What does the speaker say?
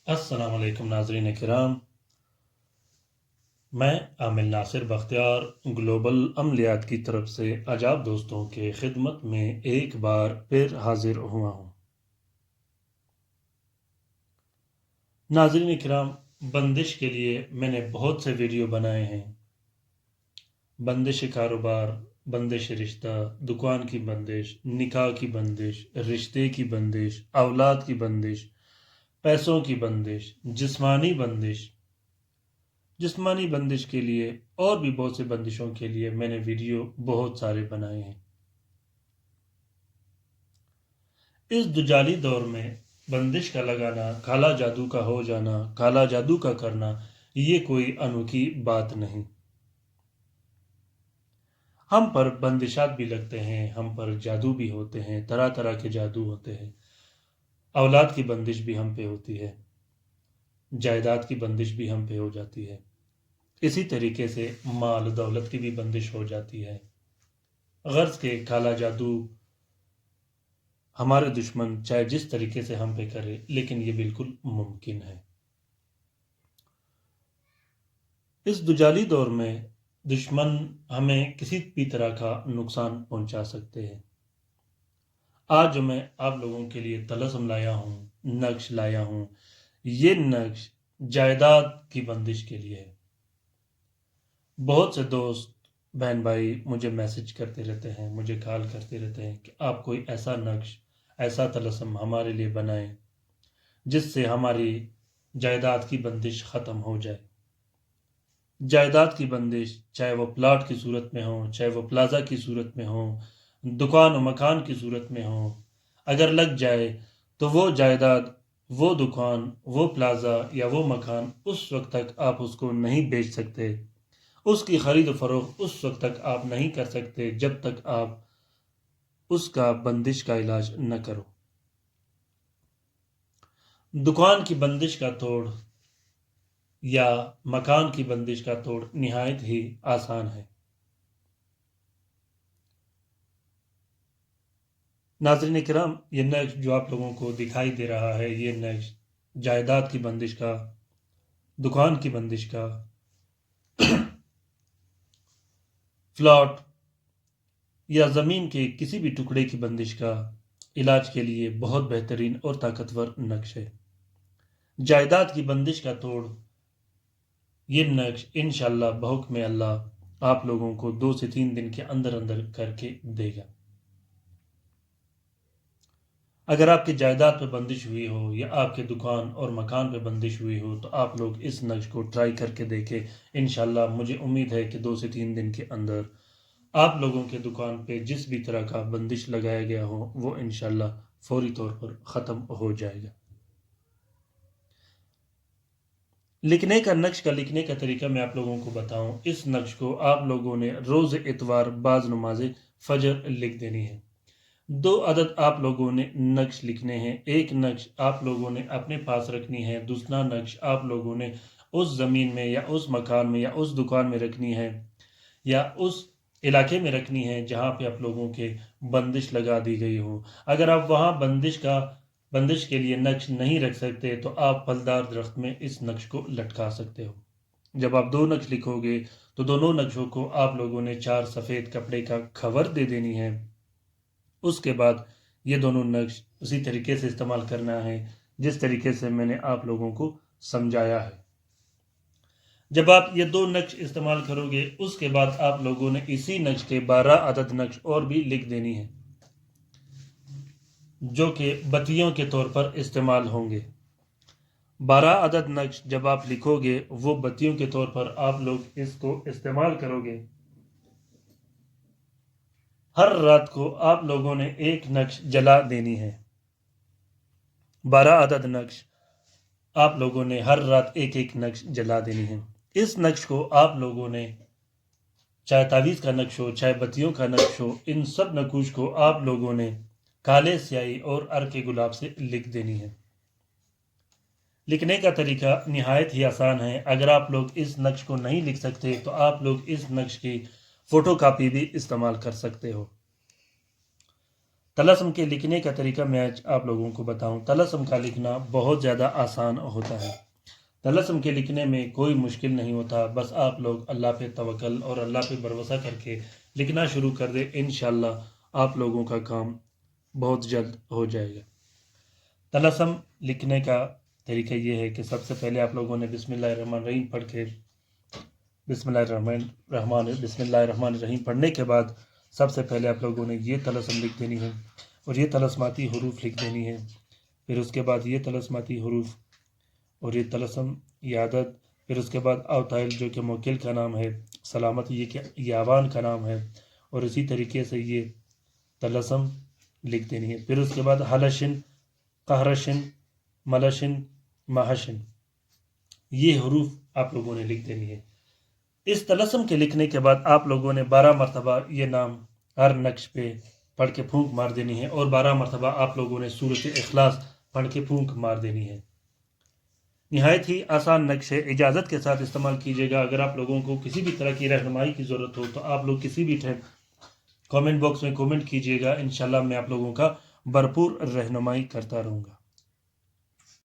अस्सलाम वालेकुम नाज़रीन किराम। मैं आमिल नासिर बख्तियार ग्लोबल अमलियात की तरफ से आज आप दोस्तों के खिदमत में एक बार फिर हाजिर हुआ हूँ। नाज़रीन किराम, बंदिश के लिए मैंने बहुत से वीडियो बनाए हैं। बंदिश कारोबार, बंदिश रिश्ता, दुकान की बंदिश, निकाह की बंदिश, रिश्ते की बंदिश, औलाद की बंदिश, पैसों की बंदिश, जिस्मानी बंदिश के लिए और भी बहुत से बंदिशों के लिए मैंने वीडियो बहुत सारे बनाए हैं। इस दुजाली दौर में बंदिश का लगाना, काला जादू का हो जाना, काला जादू का करना, ये कोई अनोखी बात नहीं। हम पर बंदिशात भी लगते हैं, हम पर जादू भी होते हैं, तरह तरह के जादू होते हैं। औलाद की बंदिश भी हम पे होती है, जायदाद की बंदिश भी हम पे हो जाती है। इसी तरीके से माल दौलत की भी बंदिश हो जाती है। गर्ज के काला जादू हमारे दुश्मन चाहे जिस तरीके से हम पे करे, लेकिन ये बिल्कुल मुमकिन है। इस दुजाली दौर में दुश्मन हमें किसी भी तरह का नुकसान पहुंचा सकते हैं। आज जो मैं आप लोगों के लिए तलस्म लाया हूँ, नक्श लाया हूँ, ये नक्श जायदाद की बंदिश के लिए है। बहुत से दोस्त बहन भाई मुझे मैसेज करते रहते हैं, मुझे कॉल करते रहते हैं कि आप कोई ऐसा नक्श, ऐसा तलस्म हमारे लिए बनाएं जिससे हमारी जायदाद की बंदिश ख़त्म हो जाए। जायदाद की बंदिश चाहे वो प्लाट की सूरत में हो, चाहे वो प्लाजा की सूरत में हो, दुकान और मकान की सूरत में हो, अगर लग जाए तो वो जायदाद, वो दुकान, वो प्लाजा या वो मकान उस वक्त तक आप उसको नहीं बेच सकते, उसकी खरीद फरोख्त उस वक्त तक आप नहीं कर सकते जब तक आप उसका बंदिश का इलाज न करो। दुकान की बंदिश का तोड़ या मकान की बंदिश का तोड़ निहायत ही आसान है। नाज़रीन किराम, ये नक्श जो आप लोगों को दिखाई दे रहा है, ये नक्श जायदाद की बंदिश का, दुकान की बंदिश का, प्लॉट या ज़मीन के किसी भी टुकड़े की बंदिश का इलाज के लिए बहुत बेहतरीन और ताकतवर नक्श है। जायदाद की बंदिश का तोड़ ये नक्श इंशाअल्लाह बहुक्म अल्लाह आप लोगों को 2 से 3 दिन के अंदर अंदर करके देगा। अगर आपकी जायदाद पर बंदिश हुई हो या आपके दुकान और मकान पर बंदिश हुई हो तो आप लोग इस नक्श को ट्राई करके देखें। इंशाल्लाह मुझे उम्मीद है कि 2 से 3 दिन के अंदर आप लोगों के दुकान पे जिस भी तरह का बंदिश लगाया गया हो वो इंशाल्लाह फौरी तौर पर ख़त्म हो जाएगा। लिखने का नक्श का लिखने का तरीका मैं आप लोगों को बताऊं। इस नक्श को आप लोगों ने रोज़ इतवार बाज नमाज फजर लिख देनी है। 2 अदद आप लोगों ने नक्श लिखने हैं। एक नक्श आप लोगों ने अपने पास रखनी है, दूसरा नक्श आप लोगों ने उस ज़मीन में या उस मकान में या उस दुकान में रखनी है या उस इलाके में रखनी है जहाँ पे आप लोगों के बंदिश लगा दी गई हो। अगर आप वहाँ बंदिश के लिए नक्श नहीं रख सकते तो आप फलदार दरख्त में इस नक्श को लटका सकते हो। जब आप 2 नक्श लिखोगे तो दोनों नक्शों को आप लोगों ने 4 सफ़ेद कपड़े का खबर दे देनी है। उसके बाद ये दोनों नक्श उसी तरीके से इस्तेमाल करना है जिस तरीके से मैंने आप लोगों को समझाया है। जब आप ये 2 नक्श इस्तेमाल करोगे उसके बाद आप लोगों ने इसी नक्श के 12 अदद नक्श और भी लिख देनी है जो कि बत्तियों के तौर पर इस्तेमाल होंगे। 12 अदद नक्श जब आप लिखोगे वो बत्तियों के तौर पर आप लोग इसको इस्तेमाल करोगे। हर रात को आप लोगों ने एक नक्श जला देनी है। 12 अदद नक्श आप लोगों ने हर रात एक एक नक्श जला देनी है। इस नक्श को आप लोगों ने चाहे तावीज़ का नक्श हो, चाहे बत्तियों का नक्श हो, इन सब नकूश को आप लोगों ने काले स्याही और अर्क गुलाब से लिख देनी है। लिखने का तरीका निहायत ही आसान है। अगर आप लोग इस नक्श को नहीं लिख सकते तो आप लोग इस नक्श की फ़ोटो कापी भी इस्तेमाल कर सकते हो। طلسم کے لکھنے کا طریقہ میں آج آپ لوگوں کو بتاؤں۔ طلسم کا لکھنا بہت زیادہ آسان ہوتا ہے۔ طلسم کے لکھنے میں کوئی مشکل نہیں ہوتا، بس آپ لوگ اللہ پہ توکل اور اللہ پہ بھروسہ کر کے لکھنا شروع کر دیں، انشاءاللہ آپ لوگوں کا کام بہت جلد ہو جائے گا۔ طلسم لکھنے کا طریقہ یہ ہے کہ سب سے پہلے آپ لوگوں نے بسم اللہ الرحمن الرحیم پڑھ کے بسم اللہ الرحمن الرحیم پڑھنے کے بعد سب سے پہلے آپ لوگوں نے یہ طلسم لکھ دینی ہے اور یہ طلسماتی حروف لکھ دینی ہے۔ پھر اس کے بعد یہ طلسماتی حروف اور یہ طلسم، یہ عدد، پھر اس کے بعد اوتائل جو کہ موکل کا نام ہے، سلامت یہ کہ یاوان کا نام ہے، اور اسی طریقے سے یہ طلسم لکھ دینی ہے۔ پھر اس کے بعد حلشن، قہرشن، ملشن، محشن، یہ حروف آپ لوگوں نے لکھ دینی ہے۔ اس طلسم کے لکھنے کے بعد آپ لوگوں نے 12 مرتبہ یہ نام ہر نقش پہ پڑھ کے پھونک مار دینی ہے، اور 12 مرتبہ آپ لوگوں نے سورۃ اخلاص پڑھ کے پھونک مار دینی ہے۔ نہایت ہی آسان نقش ہے، اجازت کے ساتھ استعمال کیجیے گا۔ اگر آپ لوگوں کو کسی بھی طرح کی رہنمائی کی ضرورت ہو تو آپ لوگ کسی بھی ٹائم کامنٹ باکس میں کامنٹ کیجیے گا، انشاءاللہ میں آپ لوگوں کا بھرپور رہنمائی کرتا رہوں گا۔